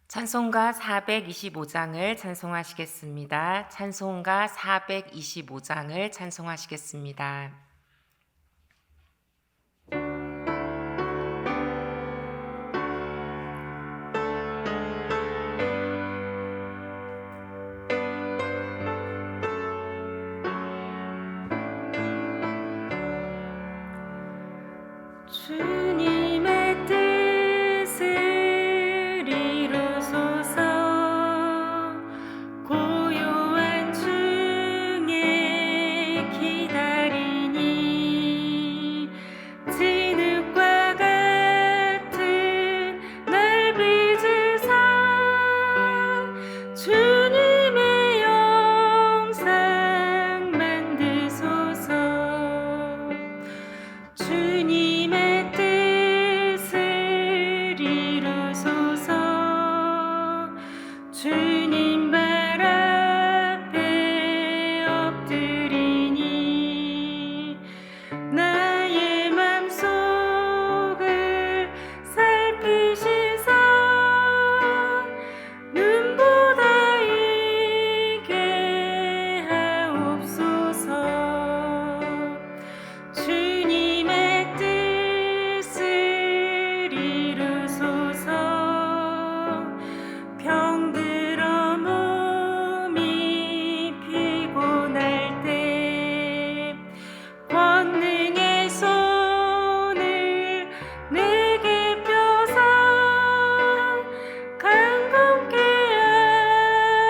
찬송가 425장을 찬송하시겠습니다. 찬송가 425장을 찬송하시겠습니다. 주님의 뜻을 이루소서. 고요한 중에 기다리니 진흙과 같은 날 빚으사 주님의 영상 만드소서. 주님의 뜻을 이루소서. 주님 발 앞에 엎드리니 나의 맘속을 살피시사 눈보다 있게 하옵소서. 주님의 뜻을 이루소서. 병들어 몸이 피곤할 때 권능의 손을 내게 펴사 강건케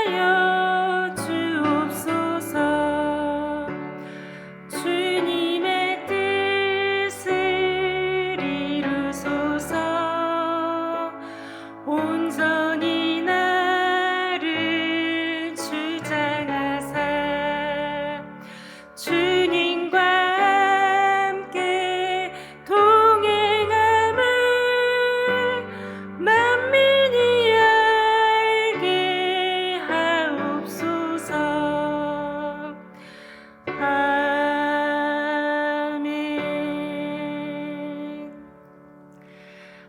하여 주옵소서. 주님의 뜻을 이루소서. 온전히 나를 주장하사 주님과 함께 동행함을 만민이 알게 하옵소서. 아멘.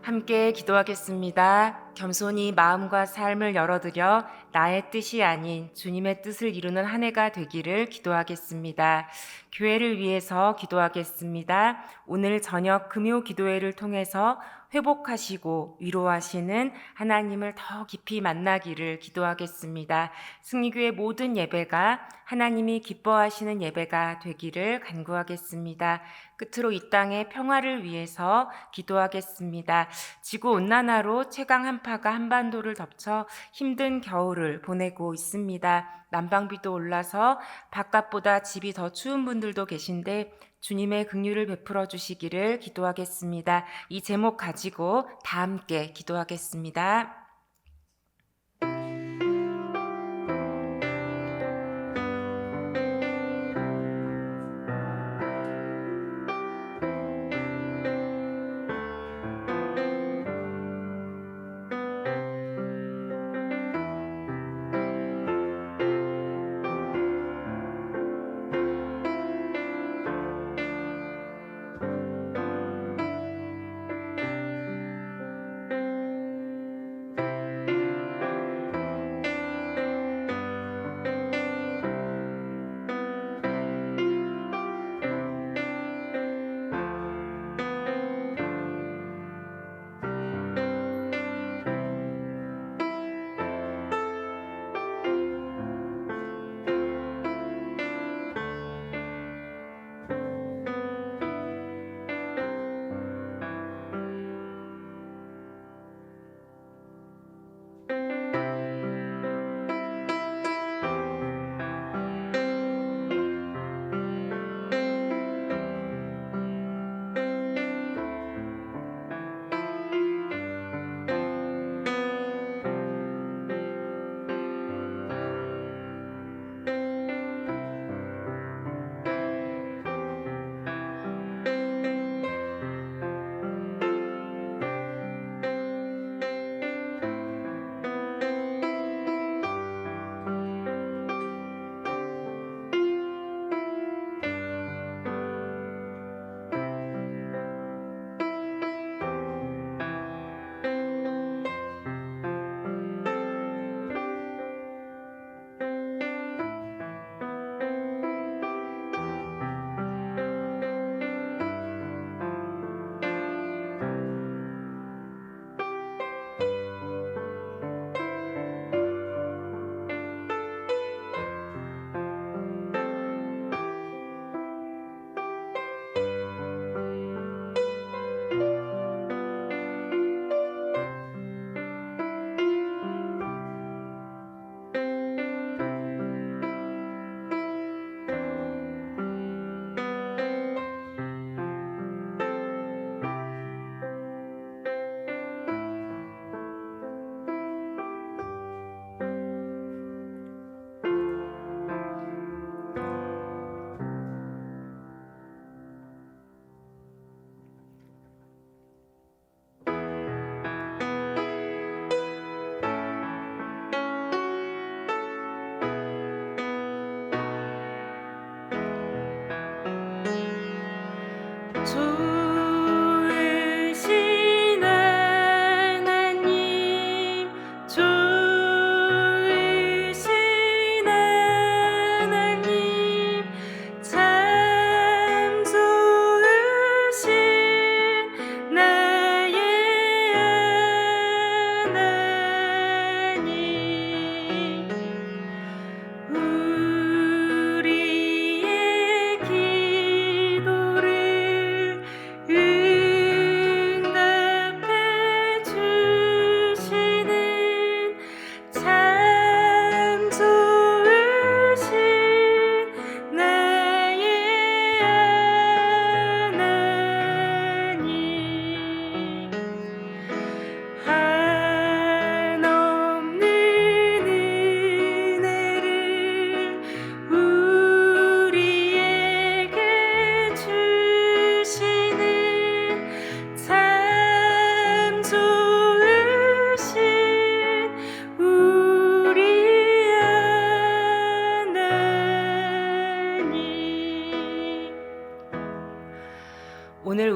함께 기도하겠습니다. 겸손히 마음과 삶을 열어드려 나의 뜻이 아닌 주님의 뜻을 이루는 한 해가 되기를 기도하겠습니다. 교회를 위해서 기도하겠습니다. 오늘 저녁 금요 기도회를 통해서 회복하시고 위로하시는 하나님을 더 깊이 만나기를 기도하겠습니다. 승리교회 모든 예배가 하나님이 기뻐하시는 예배가 되기를 간구하겠습니다. 끝으로 이 땅의 평화를 위해서 기도하겠습니다. 지구온난화로 최강 한파가 한반도를 덮쳐 힘든 겨울을 보내고 있습니다. 난방비도 올라서 바깥보다 집이 더 추운 분들도 계신데 주님의 긍휼을 베풀어 주시기를 기도하겠습니다. 이 제목 가지고 다 함께 기도하겠습니다.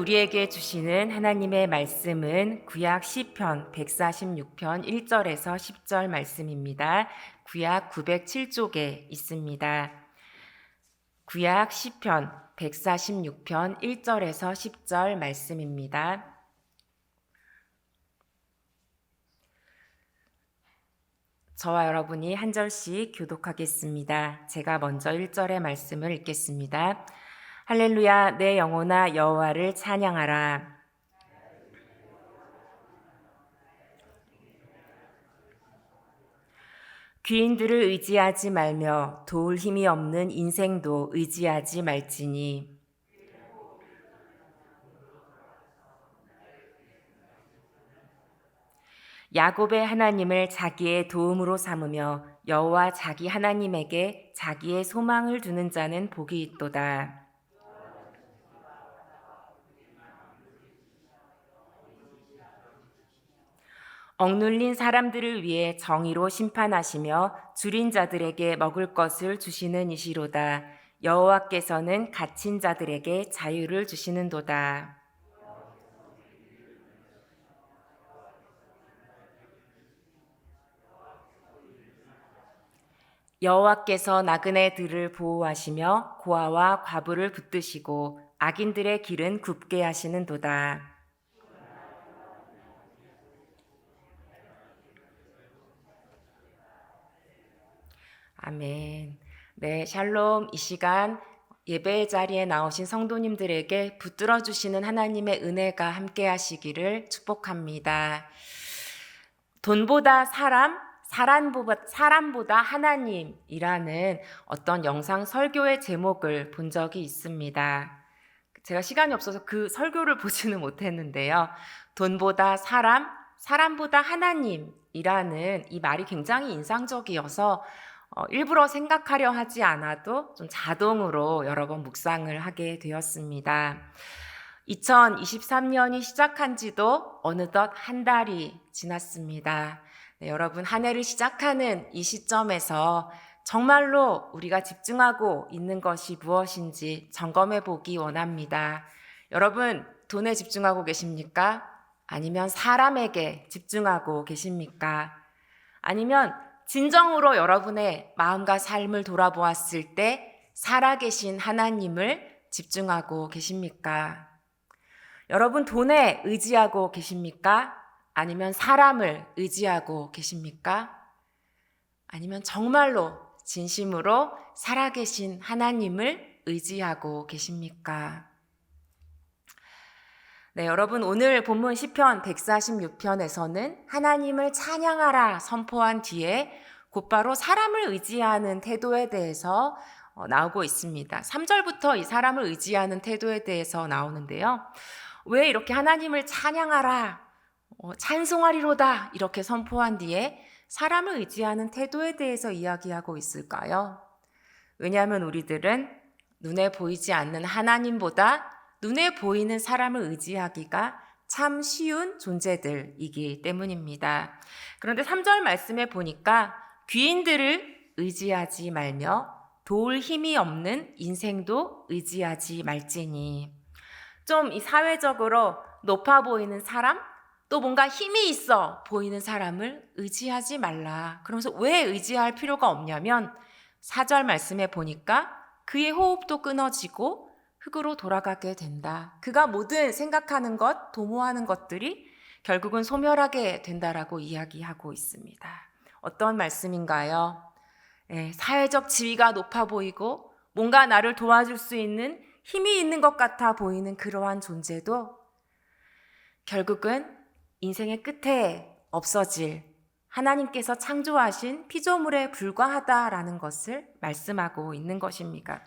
우리에게 주시는 하나님의 말씀은 구약 시편 146편 1절에서 10절 말씀입니다. 구약 907쪽에 있습니다. 구약 시편 146편 1절에서 10절 말씀입니다. 저와 여러분이 한 절씩 교독하겠습니다. 제가 먼저 1절의 말씀을 읽겠습니다. 할렐루야, 내 영혼아 여호와를 찬양하라. 귀인들을 의지하지 말며 도울 힘이 없는 인생도 의지하지 말지니 야곱의 하나님을 자기의 도움으로 삼으며 여호와 자기 하나님에게 자기의 소망을 두는 자는 복이 있도다. 억눌린 사람들을 위해 정의로 심판하시며 줄인 자들에게 먹을 것을 주시는 이시로다. 여호와께서는 갇힌 자들에게 자유를 주시는도다. 여호와께서 나그네들을 보호하시며 고아와 과부를 붙드시고 악인들의 길은 굽게 하시는도다. 아멘. 네, 샬롬. 이 시간 예배 자리에 나오신 성도님들에게 붙들어 주시는 하나님의 은혜가 함께 하시기를 축복합니다. 돈보다 사람보다 하나님이라는 어떤 영상 설교의 제목을 본 적이 있습니다. 제가 시간이 없어서 그 설교를 보지는 못했는데요. 돈보다 사람보다 하나님이라는 이 말이 굉장히 인상적이어서 일부러 생각하려 하지 않아도 좀 자동으로 여러 번 묵상을 하게 되었습니다. 2023년이 시작한 지도 어느덧 한 달이 지났습니다. 네, 여러분 한 해를 시작하는 이 시점에서 정말로 우리가 집중하고 있는 것이 무엇인지 점검해 보기 원합니다. 여러분 돈에 집중하고 계십니까? 아니면 사람에게 집중하고 계십니까? 아니면 진정으로 여러분의 마음과 삶을 돌아보았을 때 살아계신 하나님을 집중하고 계십니까? 여러분 돈에 의지하고 계십니까? 아니면 사람을 의지하고 계십니까? 아니면 정말로 진심으로 살아계신 하나님을 의지하고 계십니까? 네, 여러분 오늘 본문 시편 146편에서는 하나님을 찬양하라 선포한 뒤에 곧바로 사람을 의지하는 태도에 대해서 나오고 있습니다. 3절부터 이 사람을 의지하는 태도에 대해서 나오는데요. 왜 이렇게 하나님을 찬양하라, 찬송하리로다 이렇게 선포한 뒤에 사람을 의지하는 태도에 대해서 이야기하고 있을까요? 왜냐하면 우리들은 눈에 보이지 않는 하나님보다 눈에 보이는 사람을 의지하기가 참 쉬운 존재들이기 때문입니다. 그런데 3절 말씀에 보니까 귀인들을 의지하지 말며 도울 힘이 없는 인생도 의지하지 말지니, 좀 이 사회적으로 높아 보이는 사람, 또 뭔가 힘이 있어 보이는 사람을 의지하지 말라. 그러면서 왜 의지할 필요가 없냐면 4절 말씀에 보니까 그의 호흡도 끊어지고 흙으로 돌아가게 된다. 그가 모든 생각하는 것, 도모하는 것들이 결국은 소멸하게 된다라고 이야기하고 있습니다. 어떤 말씀인가요? 사회적 지위가 높아 보이고 뭔가 나를 도와줄 수 있는 힘이 있는 것 같아 보이는 그러한 존재도 결국은 인생의 끝에 없어질 하나님께서 창조하신 피조물에 불과하다라는 것을 말씀하고 있는 것입니다.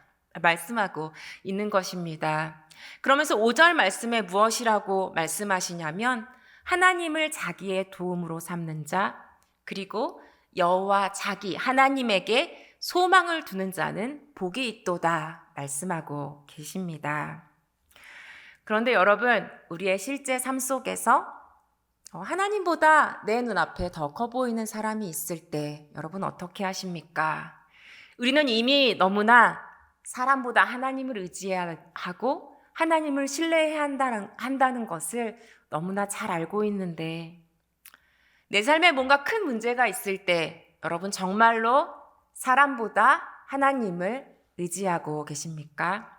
그러면서 5절 말씀에 무엇이라고 말씀하시냐면 하나님을 자기의 도움으로 삼는 자, 그리고 여호와 자기 하나님에게 소망을 두는 자는 복이 있도다 말씀하고 계십니다. 그런데 여러분, 우리의 실제 삶 속에서 하나님보다 내 눈앞에 더 커 보이는 사람이 있을 때 여러분 어떻게 하십니까? 우리는 이미 너무나 사람보다 하나님을 의지하고 하나님을 신뢰해야 한다는 것을 너무나 잘 알고 있는데 내 삶에 뭔가 큰 문제가 있을 때 여러분 정말로 사람보다 하나님을 의지하고 계십니까?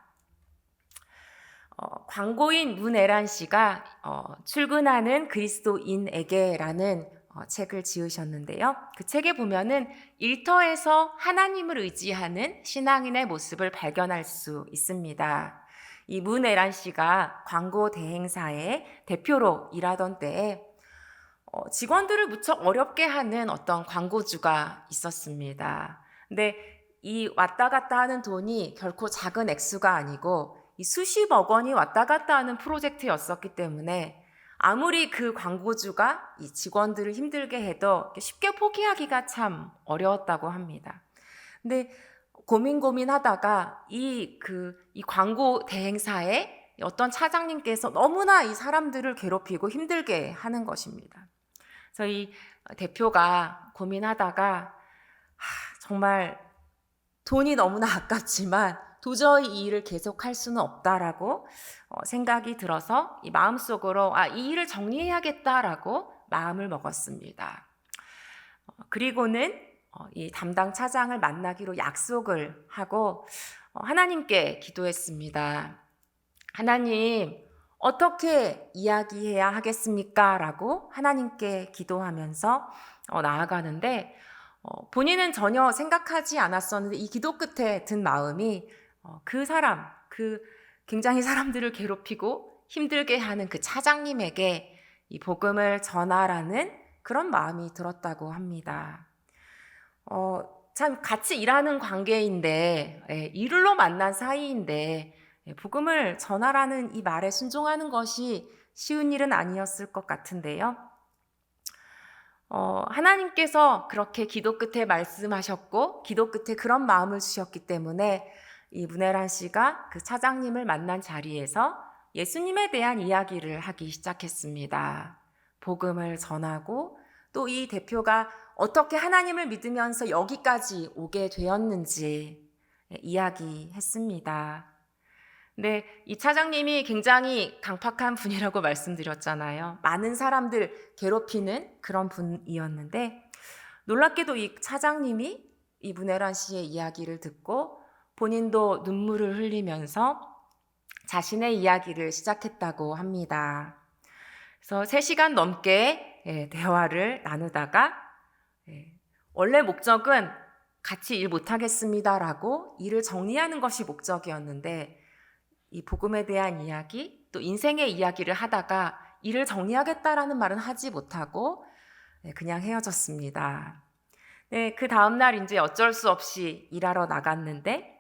광고인 문애란 씨가 출근하는 그리스도인에게라는 책을 지으셨는데요. 그 책에 보면은 일터에서 하나님을 의지하는 신앙인의 모습을 발견할 수 있습니다. 이 문애란 씨가 광고 대행사의 대표로 일하던 때에 직원들을 무척 어렵게 하는 어떤 광고주가 있었습니다. 근데 이 왔다 갔다 하는 돈이 결코 작은 액수가 아니고 이 수십억 원이 왔다 갔다 하는 프로젝트였었기 때문에 아무리 그 광고주가 이 직원들을 힘들게 해도 쉽게 포기하기가 참 어려웠다고 합니다. 근데 고민하다가 이 광고 대행사의 어떤 차장님께서 너무나 이 사람들을 괴롭히고 힘들게 하는 것입니다. 그래서 이 대표가 고민하다가 정말 돈이 너무나 아깝지만 도저히 이 일을 계속할 수는 없다라고 생각이 들어서 이 마음속으로 이 일을 정리해야겠다라고 마음을 먹었습니다. 그리고는 이 담당 차장을 만나기로 약속을 하고 하나님께 기도했습니다. 하나님, 어떻게 이야기해야 하겠습니까? 라고 하나님께 기도하면서 나아가는데 본인은 전혀 생각하지 않았었는데 이 기도 끝에 든 마음이 그 굉장히 사람들을 괴롭히고 힘들게 하는 그 차장님에게 이 복음을 전하라는 그런 마음이 들었다고 합니다. 참 같이 일하는 관계인데 일로 만난 사이인데 복음을 전하라는 이 말에 순종하는 것이 쉬운 일은 아니었을 것 같은데요. 하나님께서 그렇게 기도 끝에 말씀하셨고 기도 끝에 그런 마음을 주셨기 때문에 이 문혜란 씨가 그 차장님을 만난 자리에서 예수님에 대한 이야기를 하기 시작했습니다. 복음을 전하고 또 이 대표가 어떻게 하나님을 믿으면서 여기까지 오게 되었는지 이야기했습니다. 네, 이 차장님이 굉장히 강팍한 분이라고 말씀드렸잖아요. 많은 사람들 괴롭히는 그런 분이었는데 놀랍게도 이 차장님이 이 문혜란 씨의 이야기를 듣고 본인도 눈물을 흘리면서 자신의 이야기를 시작했다고 합니다. 그래서 3시간 넘게 대화를 나누다가 원래 목적은 같이 일 못하겠습니다라고 일을 정리하는 것이 목적이었는데 이 복음에 대한 이야기, 또 인생의 이야기를 하다가 일을 정리하겠다라는 말은 하지 못하고 그냥 헤어졌습니다. 그 다음날 이제 어쩔 수 없이 일하러 나갔는데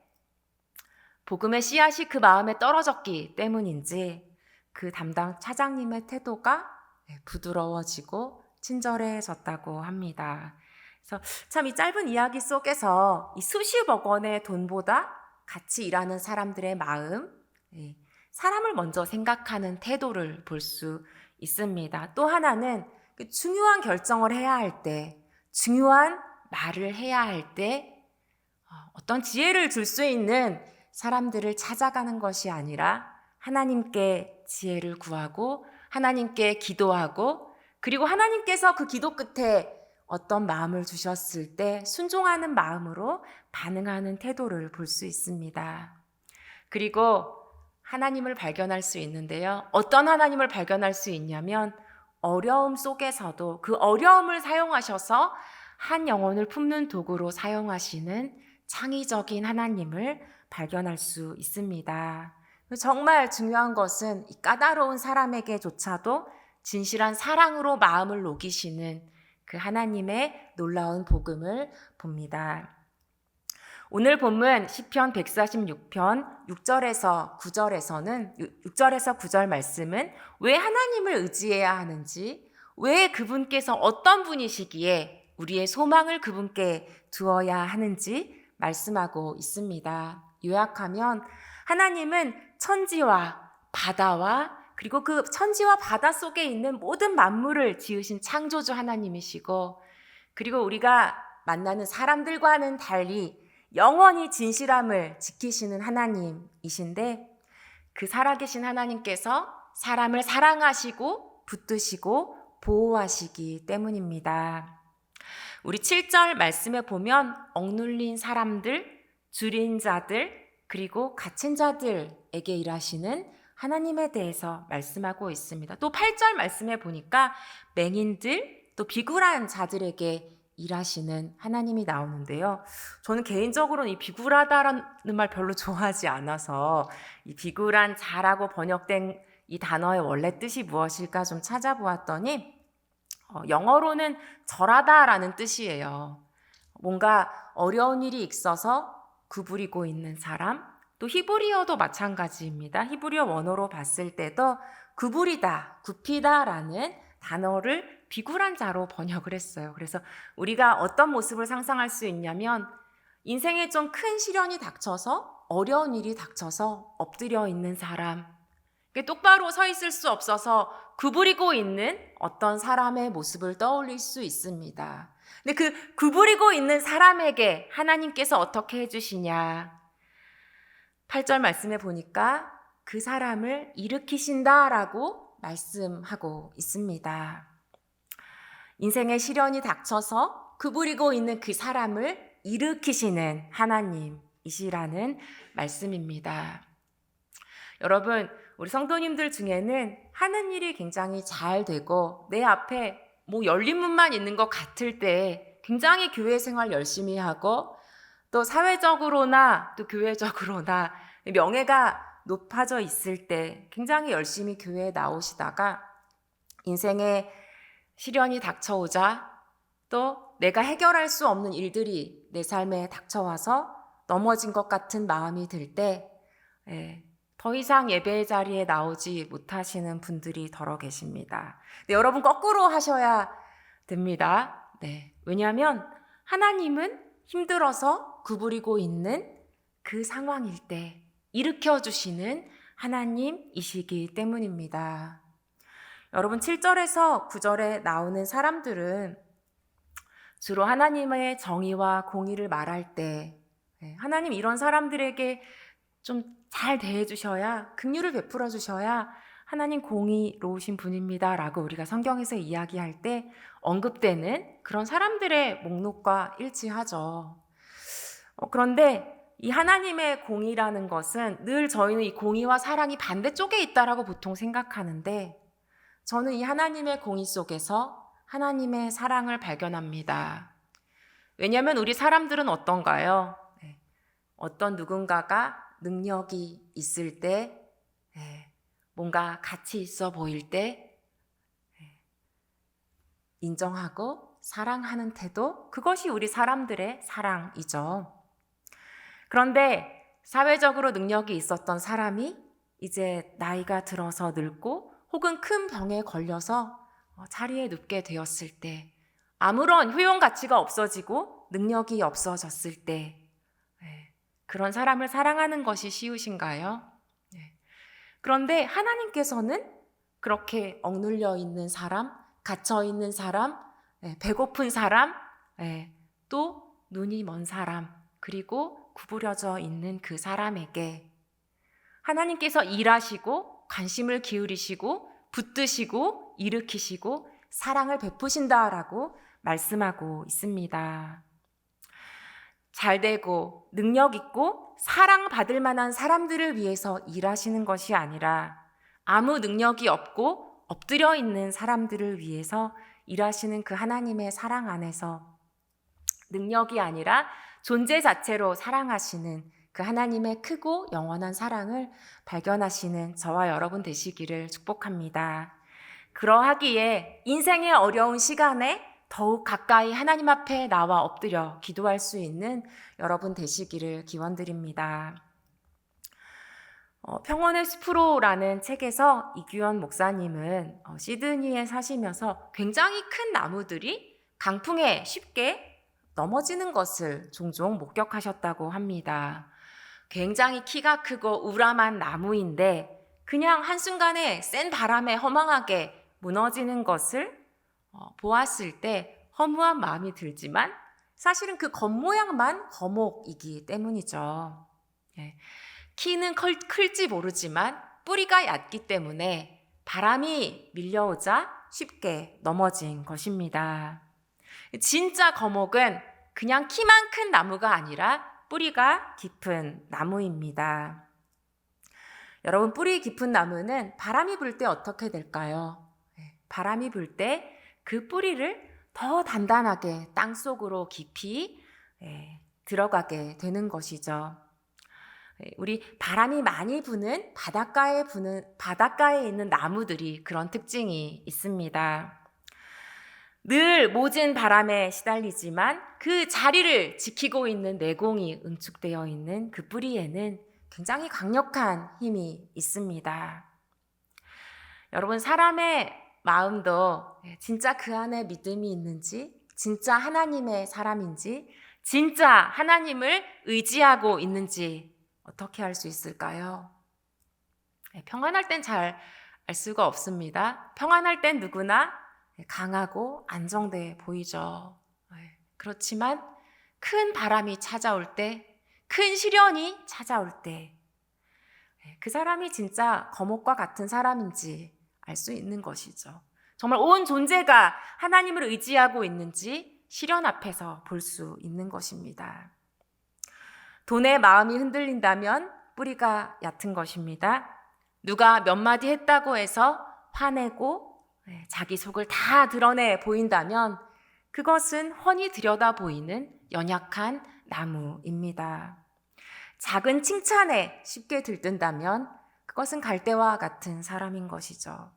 복음의 씨앗이 그 마음에 떨어졌기 때문인지 그 담당 차장님의 태도가 부드러워지고 친절해졌다고 합니다. 그래서 참 이 짧은 이야기 속에서 이 수십억 원의 돈보다 같이 일하는 사람들의 마음, 사람을 먼저 생각하는 태도를 볼 수 있습니다. 또 하나는 중요한 결정을 해야 할 때, 중요한 말을 해야 할 때 어떤 지혜를 줄 수 있는 사람들을 찾아가는 것이 아니라 하나님께 지혜를 구하고 하나님께 기도하고 그리고 하나님께서 그 기도 끝에 어떤 마음을 주셨을 때 순종하는 마음으로 반응하는 태도를 볼 수 있습니다. 그리고 하나님을 발견할 수 있는데요. 어떤 하나님을 발견할 수 있냐면 어려움 속에서도 그 어려움을 사용하셔서 한 영혼을 품는 도구로 사용하시는 창의적인 하나님을 발견할 수 있습니다. 정말 중요한 것은 이 까다로운 사람에게조차도 진실한 사랑으로 마음을 녹이시는 그 하나님의 놀라운 복음을 봅니다. 오늘 본문 시편 146편 6절에서 9절 말씀은 왜 하나님을 의지해야 하는지, 왜 그분께서 어떤 분이시기에 우리의 소망을 그분께 두어야 하는지 말씀하고 있습니다. 요약하면 하나님은 천지와 바다와 그리고 그 천지와 바다 속에 있는 모든 만물을 지으신 창조주 하나님이시고 그리고 우리가 만나는 사람들과는 달리 영원히 진실함을 지키시는 하나님이신데 그 살아계신 하나님께서 사람을 사랑하시고 붙드시고 보호하시기 때문입니다. 우리 7절 말씀에 보면 억눌린 사람들, 줄인 자들, 그리고 갇힌 자들에게 일하시는 하나님에 대해서 말씀하고 있습니다. 또 8절 말씀에 보니까 맹인들, 또 비굴한 자들에게 일하시는 하나님이 나오는데요. 저는 개인적으로는 이 비굴하다라는 말 별로 좋아하지 않아서 이 비굴한 자라고 번역된 이 단어의 원래 뜻이 무엇일까 좀 찾아보았더니 영어로는 절하다라는 뜻이에요. 뭔가 어려운 일이 있어서 구부리고 있는 사람, 또 히브리어도 마찬가지입니다. 히브리어 원어로 봤을 때도 구부리다, 굽히다라는 단어를 비굴한 자로 번역을 했어요. 그래서 우리가 어떤 모습을 상상할 수 있냐면 인생에 좀 큰 시련이 닥쳐서 어려운 일이 닥쳐서 엎드려 있는 사람, 똑바로 서 있을 수 없어서 구부리고 있는 어떤 사람의 모습을 떠올릴 수 있습니다. 근데 그 구부리고 있는 사람에게 하나님께서 어떻게 해주시냐? 8절 말씀에 보니까 그 사람을 일으키신다라고 말씀하고 있습니다. 인생의 시련이 닥쳐서 구부리고 있는 그 사람을 일으키시는 하나님이시라는 말씀입니다. 여러분, 우리 성도님들 중에는 하는 일이 굉장히 잘 되고 내 앞에 열린 문만 있는 것 같을 때 굉장히 교회 생활 열심히 하고 또 사회적으로나 또 교회적으로나 명예가 높아져 있을 때 굉장히 열심히 교회에 나오시다가 인생에 시련이 닥쳐오자 또 내가 해결할 수 없는 일들이 내 삶에 닥쳐와서 넘어진 것 같은 마음이 들 때 더 이상 예배의 자리에 나오지 못하시는 분들이 더러 계십니다. 네, 여러분 거꾸로 하셔야 됩니다. 네, 왜냐하면 하나님은 힘들어서 구부리고 있는 그 상황일 때 일으켜주시는 하나님이시기 때문입니다. 여러분 7절에서 9절에 나오는 사람들은 주로 하나님의 정의와 공의를 말할 때 하나님 이런 사람들에게 좀 잘 대해주셔야 긍휼을 베풀어 주셔야 하나님 공의로우신 분입니다 라고 우리가 성경에서 이야기할 때 언급되는 그런 사람들의 목록과 일치하죠. 그런데 이 하나님의 공의라는 것은 늘 저희는 이 공의와 사랑이 반대쪽에 있다라고 보통 생각하는데 저는 이 하나님의 공의 속에서 하나님의 사랑을 발견합니다. 왜냐하면 우리 사람들은 어떤가요? 어떤 누군가가 능력이 있을 때 뭔가 가치 있어 보일 때 인정하고 사랑하는 태도, 그것이 우리 사람들의 사랑이죠. 그런데 사회적으로 능력이 있었던 사람이 이제 나이가 들어서 늙고 혹은 큰 병에 걸려서 자리에 눕게 되었을 때 아무런 효용 가치가 없어지고 능력이 없어졌을 때 그런 사람을 사랑하는 것이 쉬우신가요? 그런데 하나님께서는 그렇게 억눌려 있는 사람, 갇혀 있는 사람, 배고픈 사람, 또 눈이 먼 사람, 그리고 구부려져 있는 그 사람에게 하나님께서 일하시고 관심을 기울이시고 붙드시고 일으키시고 사랑을 베푸신다라고 말씀하고 있습니다. 잘되고 능력 있고 사랑받을 만한 사람들을 위해서 일하시는 것이 아니라 아무 능력이 없고 엎드려 있는 사람들을 위해서 일하시는 그 하나님의 사랑 안에서 능력이 아니라 존재 자체로 사랑하시는 그 하나님의 크고 영원한 사랑을 발견하시는 저와 여러분 되시기를 축복합니다. 그러하기에 인생의 어려운 시간에 더욱 가까이 하나님 앞에 나와 엎드려 기도할 수 있는 여러분 되시기를 기원드립니다. 평원의 숲으로라는 책에서 이규현 목사님은 시드니에 사시면서 굉장히 큰 나무들이 강풍에 쉽게 넘어지는 것을 종종 목격하셨다고 합니다. 굉장히 키가 크고 우람한 나무인데 그냥 한순간에 센 바람에 허망하게 무너지는 것을 보았을 때 허무한 마음이 들지만 사실은 그 겉모양만 거목이기 때문이죠. 키는 클지 모르지만 뿌리가 얕기 때문에 바람이 밀려오자 쉽게 넘어진 것입니다. 진짜 거목은 그냥 키만 큰 나무가 아니라 뿌리가 깊은 나무입니다. 여러분, 뿌리 깊은 나무는 바람이 불 때 어떻게 될까요? 바람이 불 때 그 뿌리를 더 단단하게 땅속으로 깊이 들어가게 되는 것이죠. 우리 바람이 많이 부는 바닷가에 있는 나무들이 그런 특징이 있습니다. 늘 모진 바람에 시달리지만 그 자리를 지키고 있는 내공이 응축되어 있는 그 뿌리에는 굉장히 강력한 힘이 있습니다. 여러분, 사람의 마음도 진짜 그 안에 믿음이 있는지, 진짜 하나님의 사람인지, 진짜 하나님을 의지하고 있는지 어떻게 알 수 있을까요? 평안할 땐 잘 알 수가 없습니다. 평안할 땐 누구나 강하고 안정돼 보이죠. 그렇지만 큰 바람이 찾아올 때, 큰 시련이 찾아올 때 그 사람이 진짜 거목과 같은 사람인지 알 수 있는 것이죠. 정말 온 존재가 하나님을 의지하고 있는지 시련 앞에서 볼 수 있는 것입니다. 돈에 마음이 흔들린다면 뿌리가 얕은 것입니다. 누가 몇 마디 했다고 해서 화내고 자기 속을 다 드러내 보인다면 그것은 훤히 들여다 보이는 연약한 나무입니다. 작은 칭찬에 쉽게 들뜬다면 그것은 갈대와 같은 사람인 것이죠.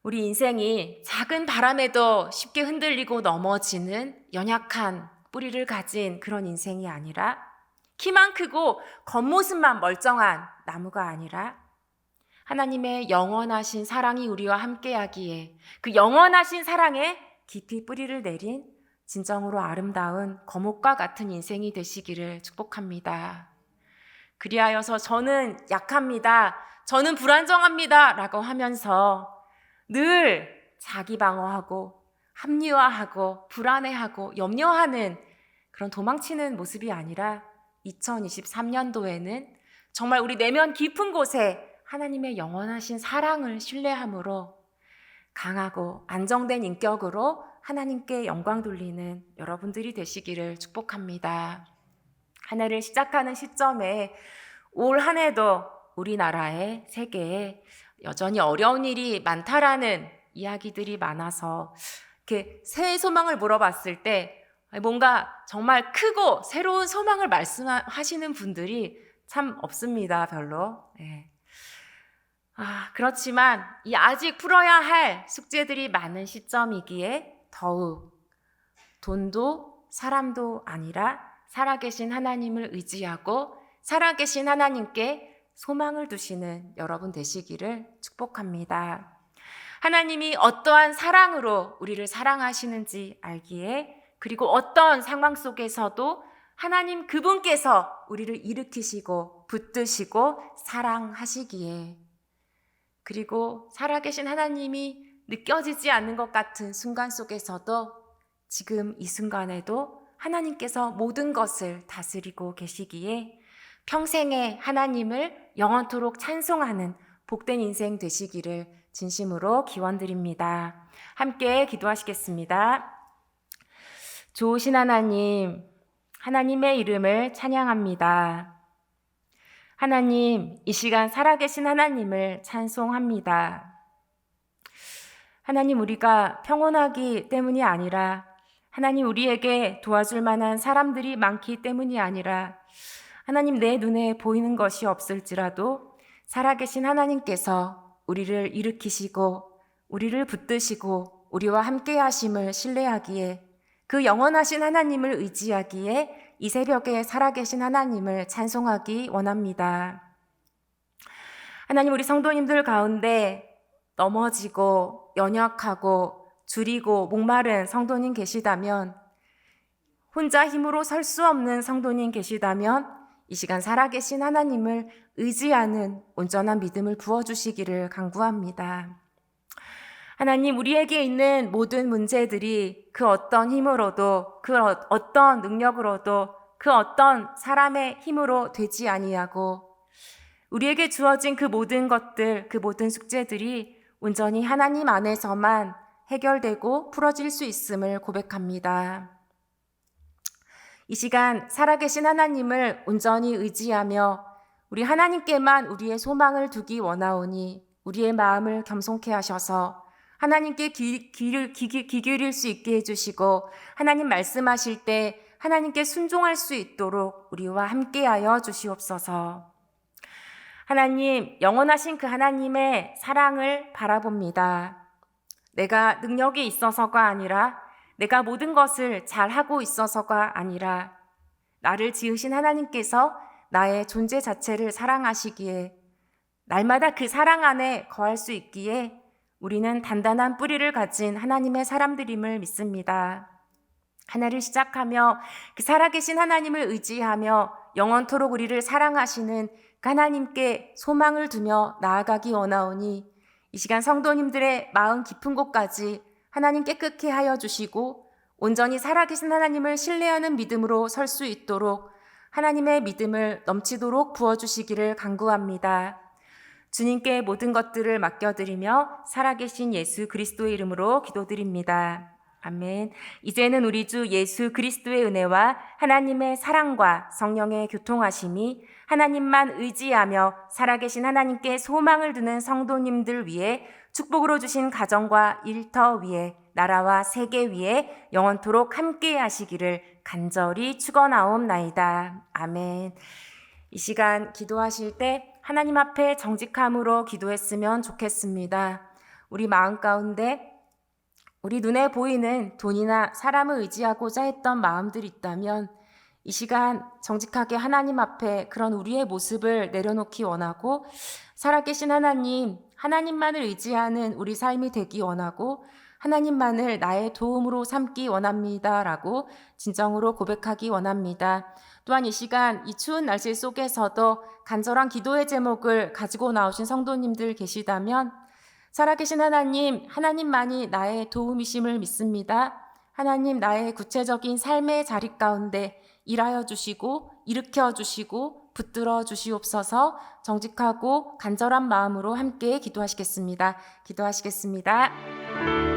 우리 인생이 작은 바람에도 쉽게 흔들리고 넘어지는 연약한 뿌리를 가진 그런 인생이 아니라, 키만 크고 겉모습만 멀쩡한 나무가 아니라 하나님의 영원하신 사랑이 우리와 함께하기에 그 영원하신 사랑에 깊이 뿌리를 내린 진정으로 아름다운 거목과 같은 인생이 되시기를 축복합니다. 그리하여서 저는 약합니다, 저는 불안정합니다 라고 하면서 늘 자기 방어하고 합리화하고 불안해하고 염려하는 그런 도망치는 모습이 아니라 2023년도에는 정말 우리 내면 깊은 곳에 하나님의 영원하신 사랑을 신뢰함으로 강하고 안정된 인격으로 하나님께 영광 돌리는 여러분들이 되시기를 축복합니다. 한 해를 시작하는 시점에 올 한 해도 우리나라에, 세계에 여전히 어려운 일이 많다라는 이야기들이 많아서 이렇게 새해 소망을 물어봤을 때 뭔가 정말 크고 새로운 소망을 말씀하시는 분들이 참 없습니다, 별로. 그렇지만 이 아직 풀어야 할 숙제들이 많은 시점이기에 더욱 돈도 사람도 아니라 살아계신 하나님을 의지하고 살아계신 하나님께 소망을 두시는 여러분 되시기를 축복합니다. 하나님이 어떠한 사랑으로 우리를 사랑하시는지 알기에, 그리고 어떤 상황 속에서도 하나님 그분께서 우리를 일으키시고 붙드시고 사랑하시기에, 그리고 살아계신 하나님이 느껴지지 않는 것 같은 순간 속에서도 지금 이 순간에도 하나님께서 모든 것을 다스리고 계시기에 평생에 하나님을 영원토록 찬송하는 복된 인생 되시기를 진심으로 기원드립니다. 함께 기도하시겠습니다. 좋으신 하나님, 하나님의 이름을 찬양합니다. 하나님, 이 시간 살아계신 하나님을 찬송합니다. 하나님, 우리가 평온하기 때문이 아니라, 하나님, 우리에게 도와줄 만한 사람들이 많기 때문이 아니라, 하나님, 내 눈에 보이는 것이 없을지라도 살아계신 하나님께서 우리를 일으키시고 우리를 붙드시고 우리와 함께 하심을 신뢰하기에, 그 영원하신 하나님을 의지하기에 이 새벽에 살아계신 하나님을 찬송하기 원합니다. 하나님, 우리 성도님들 가운데 넘어지고 연약하고 줄이고 목마른 성도님 계시다면, 혼자 힘으로 설 수 없는 성도님 계시다면 이 시간 살아계신 하나님을 의지하는 온전한 믿음을 부어주시기를 간구합니다. 하나님, 우리에게 있는 모든 문제들이 그 어떤 힘으로도 그 어떤 능력으로도 그 어떤 사람의 힘으로 되지 아니하고 우리에게 주어진 그 모든 것들, 그 모든 숙제들이 온전히 하나님 안에서만 해결되고 풀어질 수 있음을 고백합니다. 이 시간 살아계신 하나님을 온전히 의지하며 우리 하나님께만 우리의 소망을 두기 원하오니 우리의 마음을 겸손케 하셔서 하나님께 귀 기울일 수 있게 해주시고 하나님 말씀하실 때 하나님께 순종할 수 있도록 우리와 함께하여 주시옵소서. 하나님, 영원하신 그 하나님의 사랑을 바라봅니다. 내가 능력이 있어서가 아니라 내가 모든 것을 잘하고 있어서가 아니라 나를 지으신 하나님께서 나의 존재 자체를 사랑하시기에 날마다 그 사랑 안에 거할 수 있기에 우리는 단단한 뿌리를 가진 하나님의 사람들임을 믿습니다. 하나를 시작하며 그 살아계신 하나님을 의지하며 영원토록 우리를 사랑하시는 그 하나님께 소망을 두며 나아가기 원하오니 이 시간 성도님들의 마음 깊은 곳까지 하나님 깨끗게 하여 주시고 온전히 살아계신 하나님을 신뢰하는 믿음으로 설 수 있도록 하나님의 믿음을 넘치도록 부어주시기를 간구합니다. 주님께 모든 것들을 맡겨드리며 살아계신 예수 그리스도의 이름으로 기도드립니다. 아멘. 이제는 우리 주 예수 그리스도의 은혜와 하나님의 사랑과 성령의 교통하심이 하나님만 의지하며 살아계신 하나님께 소망을 두는 성도님들 위해 축복으로 주신 가정과 일터 위에 나라와 세계 위에 영원토록 함께 하시기를 간절히 축원하옵나이다. 아멘. 이 시간 기도하실 때 하나님 앞에 정직함으로 기도했으면 좋겠습니다. 우리 마음 가운데 우리 눈에 보이는 돈이나 사람을 의지하고자 했던 마음들이 있다면 이 시간 정직하게 하나님 앞에 그런 우리의 모습을 내려놓기 원하고 살아계신 하나님, 하나님만을 의지하는 우리 삶이 되기 원하고 하나님만을 나의 도움으로 삼기 원합니다라고 진정으로 고백하기 원합니다. 또한 이 시간 이 추운 날씨 속에서도 간절한 기도의 제목을 가지고 나오신 성도님들 계시다면 살아계신 하나님, 하나님만이 나의 도움이심을 믿습니다. 하나님 나의 구체적인 삶의 자리 가운데 일하여 주시고 일으켜 주시고 붙들어 주시옵소서. 정직하고 간절한 마음으로 함께 기도하시겠습니다. 기도하시겠습니다.